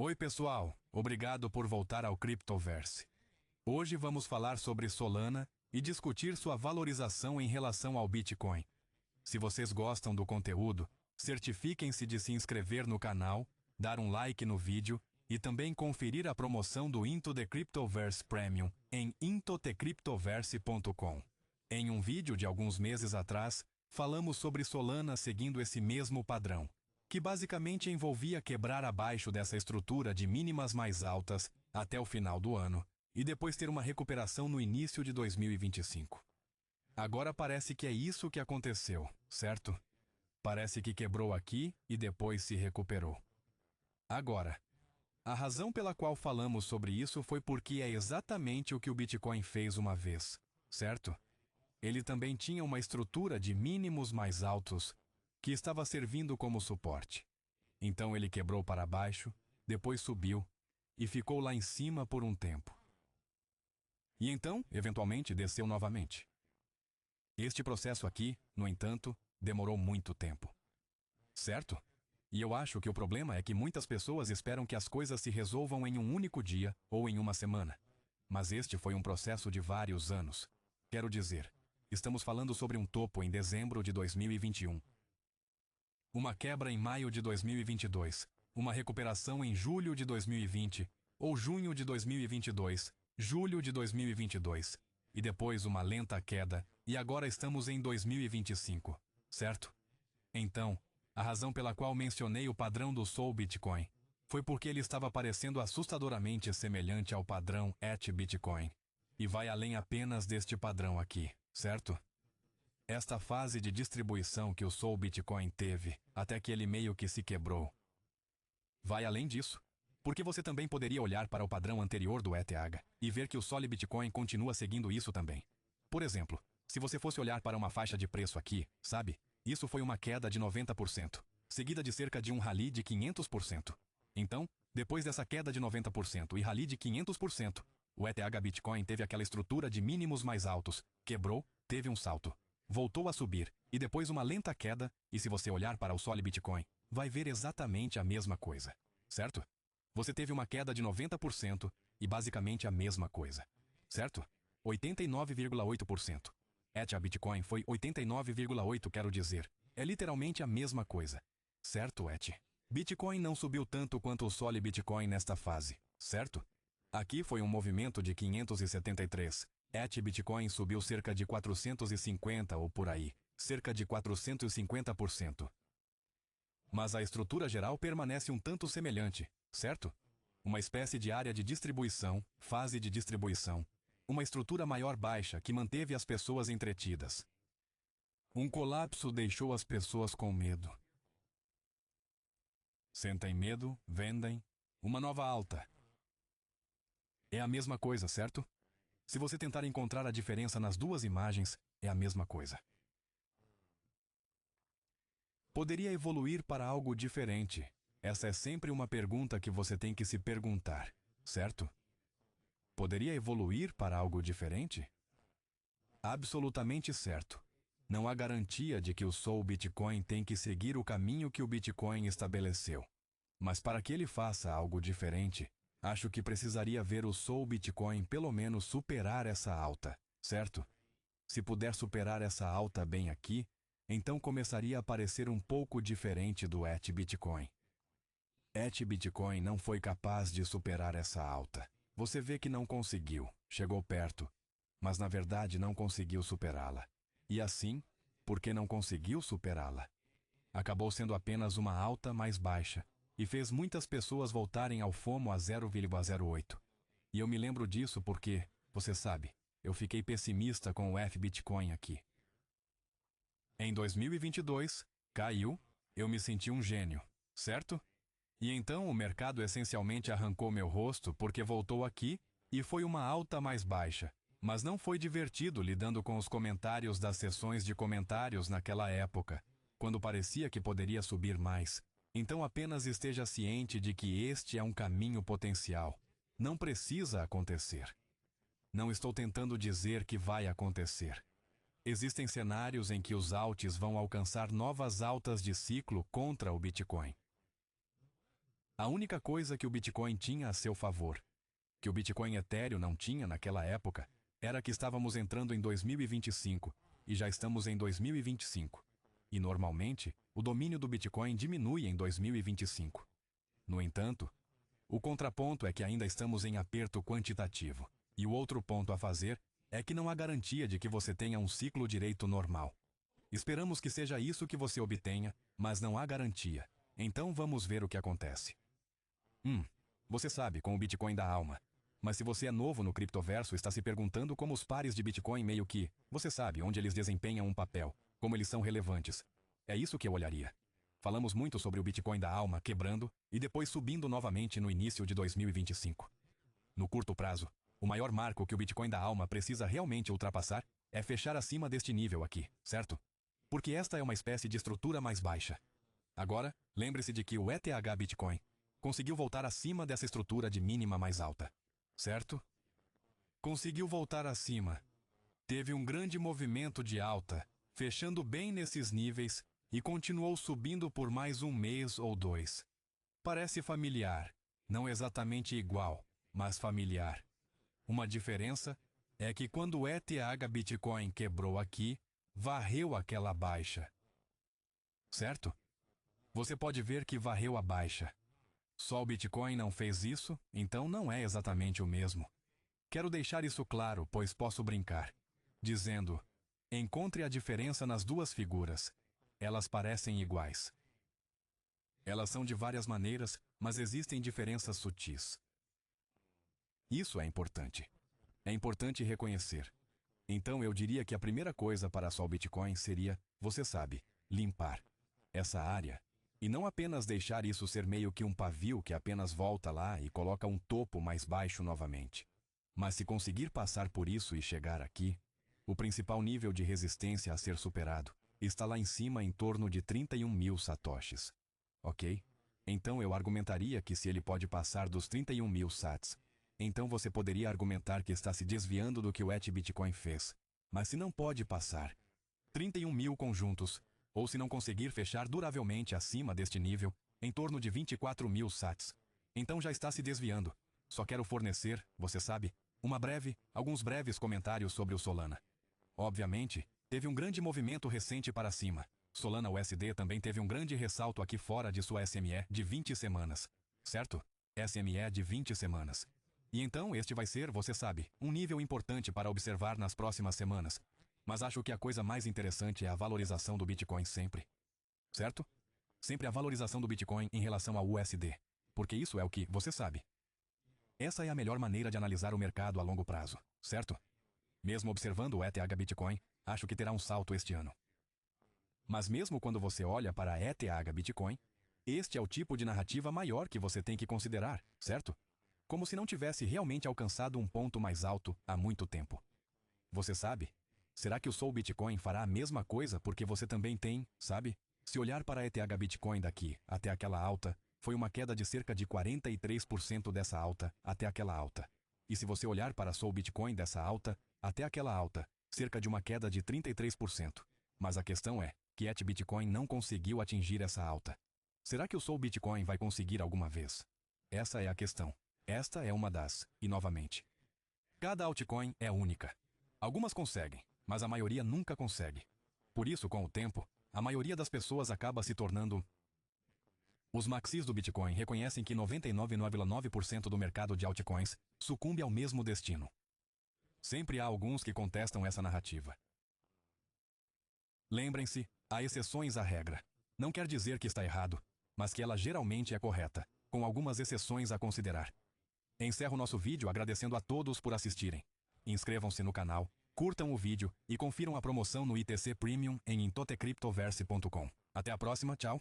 Oi pessoal, obrigado por voltar ao Cryptoverse. Hoje vamos falar sobre Solana e discutir sua valorização em relação ao Bitcoin. Se vocês gostam do conteúdo, certifiquem-se de se inscrever no canal, dar um like no vídeo e também conferir a promoção do Into the Cryptoverse Premium em intotecryptoverse.com. Em um vídeo de alguns meses atrás, falamos sobre Solana seguindo esse mesmo padrão, que basicamente envolvia quebrar abaixo dessa estrutura de mínimas mais altas até o final do ano, e depois ter uma recuperação no início de 2025. Agora parece que é isso que aconteceu, certo? Parece que quebrou aqui e depois se recuperou. Agora, a razão pela qual falamos sobre isso foi porque é exatamente o que o Bitcoin fez uma vez, certo? Ele também tinha uma estrutura de mínimos mais altos que estava servindo como suporte. Então ele quebrou para baixo, depois subiu e ficou lá em cima por um tempo. E então, eventualmente, desceu novamente. Este processo aqui, no entanto, demorou muito tempo. Certo? E eu acho que o problema é que muitas pessoas esperam que as coisas se resolvam em um único dia ou em uma semana. Mas este foi um processo de vários anos. Quero dizer, estamos falando sobre um topo em dezembro de 2021. Uma quebra em maio de 2022, uma recuperação em julho de 2020, ou junho de 2022, julho de 2022, e depois uma lenta queda, e agora estamos em 2025, certo? Então, a razão pela qual mencionei o padrão do Sol Bitcoin foi porque ele estava parecendo assustadoramente semelhante ao padrão ETH Bitcoin, e vai além apenas deste padrão aqui, certo? Esta fase de distribuição que o Sol Bitcoin teve, até que ele meio que se quebrou, vai além disso, porque você também poderia olhar para o padrão anterior do ETH e ver que o Sol Bitcoin continua seguindo isso também. Por exemplo, se você fosse olhar para uma faixa de preço aqui, sabe? Isso foi uma queda de 90%, seguida de cerca de um rally de 500%. Então, depois dessa queda de 90% e rally de 500%, o ETH Bitcoin teve aquela estrutura de mínimos mais altos, quebrou, teve um salto, voltou a subir, e depois uma lenta queda, e se você olhar para o Sol Bitcoin, vai ver exatamente a mesma coisa, certo? Você teve uma queda de 90% e basicamente a mesma coisa, certo? 89,8%. ETH Bitcoin foi 89,8%, quero dizer. É literalmente a mesma coisa, certo, ETH? Bitcoin não subiu tanto quanto o Sol Bitcoin nesta fase, certo? Aqui foi um movimento de 573. ETH Bitcoin subiu cerca de 450 ou por aí, cerca de 450%. Mas a estrutura geral permanece um tanto semelhante, certo? Uma espécie de área de distribuição, fase de distribuição, uma estrutura maior baixa que manteve as pessoas entretidas. Um colapso deixou as pessoas com medo. Sentem medo, vendem, uma nova alta. É a mesma coisa, certo? Se você tentar encontrar a diferença nas duas imagens, é a mesma coisa. Poderia evoluir para algo diferente. Essa é sempre uma pergunta que você tem que se perguntar, certo? Poderia evoluir para algo diferente? Absolutamente certo. Não há garantia de que o Sol Bitcoin tem que seguir o caminho que o Bitcoin estabeleceu. Mas para que ele faça algo diferente, acho que precisaria ver o Sol Bitcoin pelo menos superar essa alta, certo? Se puder superar essa alta bem aqui, então começaria a parecer um pouco diferente do ETH Bitcoin. ETH Bitcoin não foi capaz de superar essa alta. Você vê que não conseguiu, chegou perto, mas na verdade não conseguiu superá-la. E assim, porque não conseguiu superá-la, acabou sendo apenas uma alta mais baixa e fez muitas pessoas voltarem ao FOMO a 0,08. E eu me lembro disso porque, você sabe, eu fiquei pessimista com o ETH Bitcoin aqui. Em 2022, caiu, eu me senti um gênio, certo? E então o mercado essencialmente arrancou meu rosto porque voltou aqui e foi uma alta mais baixa. Mas não foi divertido lidando com os comentários das sessões de comentários naquela época, quando parecia que poderia subir mais. Então apenas esteja ciente de que este é um caminho potencial. Não precisa acontecer. Não estou tentando dizer que vai acontecer. Existem cenários em que os alts vão alcançar novas altas de ciclo contra o Bitcoin. A única coisa que o Bitcoin tinha a seu favor, que o Bitcoin Ethereum não tinha naquela época, era que estávamos entrando em 2025 e já estamos em 2025. E normalmente, o domínio do Bitcoin diminui em 2025. No entanto, o contraponto é que ainda estamos em aperto quantitativo. E o outro ponto a fazer é que não há garantia de que você tenha um ciclo direito normal. Esperamos que seja isso que você obtenha, mas não há garantia. Então vamos ver o que acontece. Você sabe, com o Bitcoin da alma. Mas se você é novo no criptoverso, está se perguntando como os pares de Bitcoin meio que, você sabe, onde eles desempenham um papel, como eles são relevantes. É isso que eu olharia. Falamos muito sobre o Bitcoin da alma quebrando e depois subindo novamente no início de 2025. No curto prazo, o maior marco que o Bitcoin da alma precisa realmente ultrapassar é fechar acima deste nível aqui, certo? Porque esta é uma espécie de estrutura mais baixa. Agora, lembre-se de que o ETH Bitcoin conseguiu voltar acima dessa estrutura de mínima mais alta, certo? Conseguiu voltar acima. Teve um grande movimento de alta, fechando bem nesses níveis e continuou subindo por mais um mês ou dois. Parece familiar, não exatamente igual, mas familiar. Uma diferença é que quando o ETH Bitcoin quebrou aqui, varreu aquela baixa. Certo? Você pode ver que varreu a baixa. Só o Bitcoin não fez isso, então não é exatamente o mesmo. Quero deixar isso claro, pois posso brincar, dizendo: encontre a diferença nas duas figuras. Elas parecem iguais. Elas são de várias maneiras, mas existem diferenças sutis. Isso é importante. É importante reconhecer. Então eu diria que a primeira coisa para só o Bitcoin seria, você sabe, limpar essa área. E não apenas deixar isso ser meio que um pavio que apenas volta lá e coloca um topo mais baixo novamente. Mas se conseguir passar por isso e chegar aqui, o principal nível de resistência a ser superado está lá em cima em torno de 31.000 satoshis. Ok? Então eu argumentaria que se ele pode passar dos 31.000 sats, então você poderia argumentar que está se desviando do que o ETH Bitcoin fez. Mas se não pode passar 31.000 conjuntos, ou se não conseguir fechar duravelmente acima deste nível, em torno de 24.000 sats, então já está se desviando. Só quero fornecer, você sabe, alguns breves comentários sobre o Solana. Obviamente, teve um grande movimento recente para cima. Solana USD também teve um grande ressalto aqui fora de sua SME de 20 semanas. Certo? SME de 20 semanas. E então este vai ser, você sabe, um nível importante para observar nas próximas semanas. Mas acho que a coisa mais interessante é a valorização do Bitcoin sempre. Certo? Sempre a valorização do Bitcoin em relação ao USD. Porque isso é o que, você sabe. Essa é a melhor maneira de analisar o mercado a longo prazo, certo? Mesmo observando o ETH Bitcoin, acho que terá um salto este ano. Mas mesmo quando você olha para a ETH Bitcoin, este é o tipo de narrativa maior que você tem que considerar, certo? Como se não tivesse realmente alcançado um ponto mais alto há muito tempo. Você sabe? Será que o Sol Bitcoin fará a mesma coisa porque você também tem, sabe? Se olhar para a ETH Bitcoin daqui até aquela alta, foi uma queda de cerca de 43% dessa alta até aquela alta. E se você olhar para a Sol Bitcoin dessa alta até aquela alta, cerca de uma queda de 33%. Mas a questão é que ETH Bitcoin não conseguiu atingir essa alta. Será que o Sol Bitcoin vai conseguir alguma vez? Essa é a questão. Esta é uma das, e novamente, cada altcoin é única. Algumas conseguem, mas a maioria nunca consegue. Por isso, com o tempo, a maioria das pessoas acaba se tornando... Os maxis do Bitcoin reconhecem que 99,9% do mercado de altcoins sucumbe ao mesmo destino. Sempre há alguns que contestam essa narrativa. Lembrem-se, há exceções à regra. Não quer dizer que está errado, mas que ela geralmente é correta, com algumas exceções a considerar. Encerro nosso vídeo agradecendo a todos por assistirem. Inscrevam-se no canal, curtam o vídeo e confiram a promoção no ITC Premium em intotecryptoverse.com. Até a próxima, tchau!